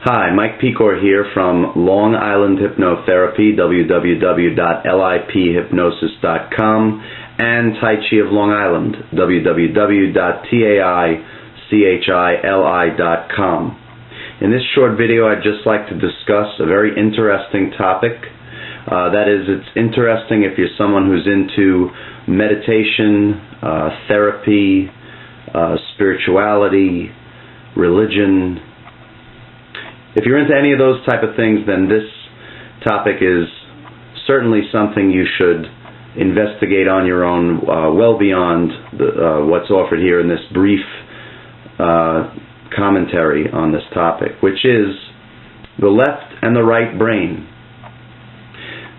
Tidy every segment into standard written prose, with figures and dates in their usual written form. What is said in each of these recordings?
Hi, Mike Pecor here from Long Island Hypnotherapy, www.liphypnosis.com, and Tai Chi of Long Island, www.taichili.com. In this short video, I'd just like to discuss a very interesting topic. That is, it's interesting if you're someone who's into meditation, therapy, spirituality, religion. If you're into any of those type of things, then this topic is certainly something you should investigate on your own, well beyond what's offered here in this brief commentary on this topic, which is the left and the right brain.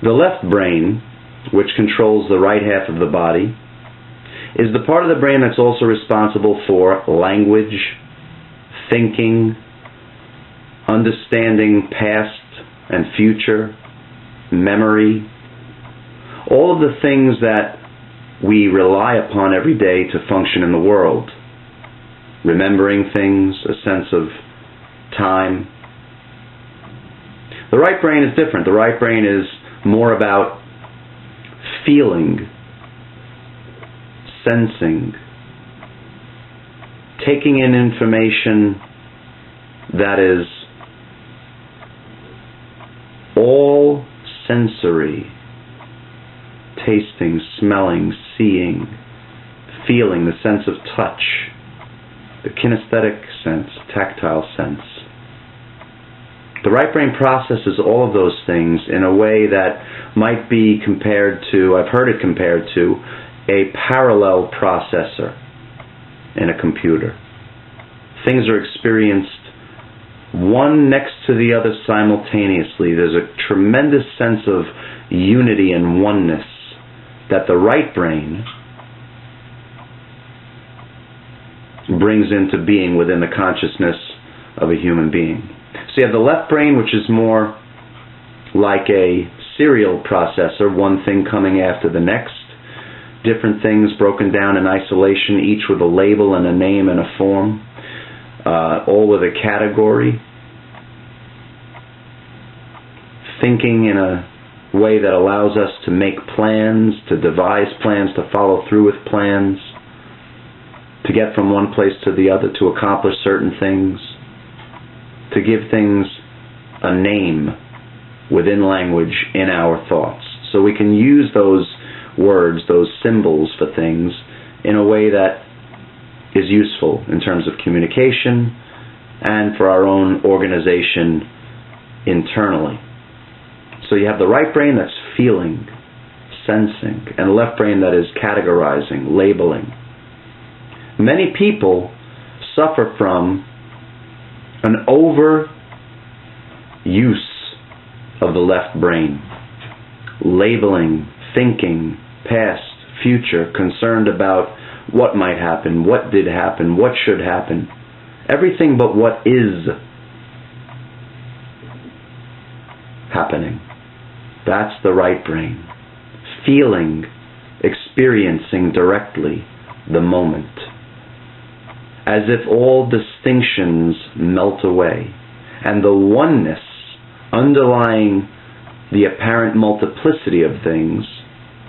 The left brain, which controls the right half of the body, is the part of the brain that's also responsible for language, thinking, understanding past and future, memory, all of the things that we rely upon every day to function in the world. Remembering things, a sense of time. The right brain is different. The right brain is more about feeling, sensing, taking in information that is all sensory, tasting, smelling, seeing, feeling, the sense of touch, the kinesthetic sense, tactile sense. The right brain processes all of those things in a way that might be compared to, I've heard it compared to, a parallel processor in a computer. Things are experienced one next to the other simultaneously. There's a tremendous sense of unity and oneness that the right brain brings into being within the consciousness of a human being. So you have the left brain, which is more like a serial processor, one thing coming after the next, different things broken down in isolation, each with a label and a name and a form, all with a category, thinking in a way that allows us to make plans, to devise plans, to follow through with plans, to get from one place to the other, to accomplish certain things, to give things a name within language in our thoughts. So we can use those words, those symbols for things in a way that is useful in terms of communication and for our own organization internally. So you have the right brain that's feeling, sensing, and the left brain that is categorizing, labeling. Many people suffer from an overuse of the left brain, labeling, thinking, past, future, concerned about what might happen, what did happen, what should happen, everything but what is happening. That's the right brain. Feeling, experiencing directly the moment. As if all distinctions melt away, and the oneness underlying the apparent multiplicity of things,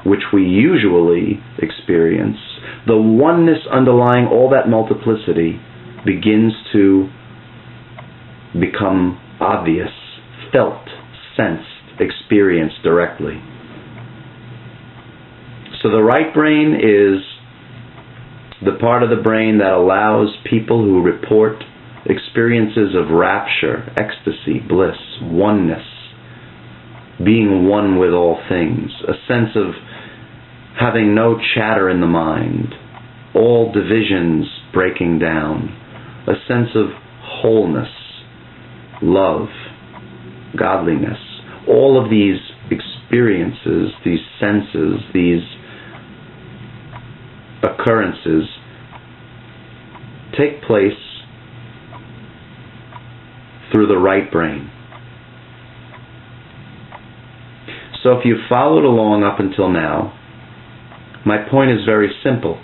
which we usually experience, the oneness underlying all that multiplicity begins to become obvious, felt, sensed, experienced directly. So the right brain is the part of the brain that allows people who report experiences of rapture, ecstasy, bliss, oneness, being one with all things, a sense of having no chatter in the mind, all divisions breaking down, a sense of wholeness, love, godliness. All of these experiences, these senses, these occurrences take place through the right brain. So if you followed along up until now, my point is very simple.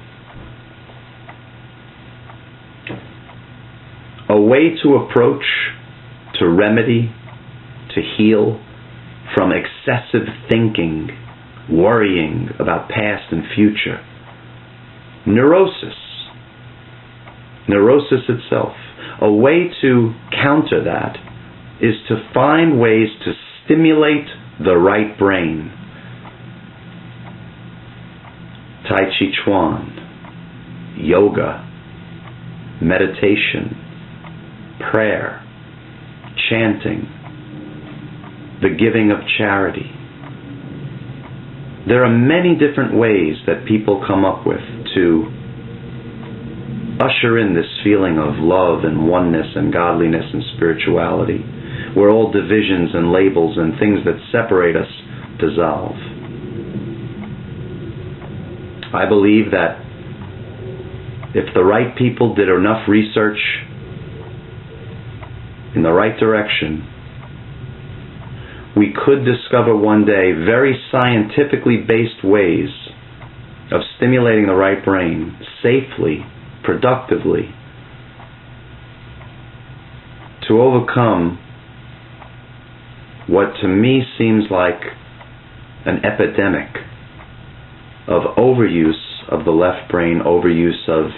A way to approach, to remedy, to heal from excessive thinking, worrying about past and future. Neurosis itself. A way to counter that is to find ways to stimulate the right brain. Tai Chi Chuan, yoga, meditation, prayer, chanting, the giving of charity. There are many different ways that people come up with to usher in this feeling of love and oneness and godliness and spirituality, where all divisions and labels and things that separate us dissolve. I believe that if the right people did enough research in the right direction, we could discover one day very scientifically based ways of stimulating the right brain safely, productively, to overcome what to me seems like an epidemic of overuse of the left brain, overuse of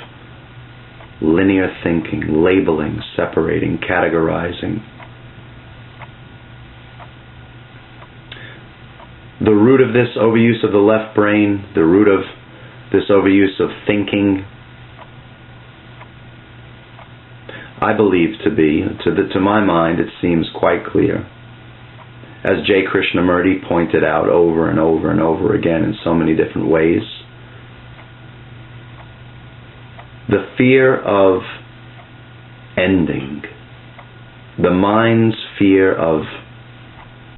linear thinking, labeling, separating, categorizing. The root of this overuse of the left brain, the root of this overuse of thinking, I believe to be, to my mind, it seems quite clear, as J. Krishnamurti pointed out over and over and over again in so many different ways. The fear of ending, the mind's fear of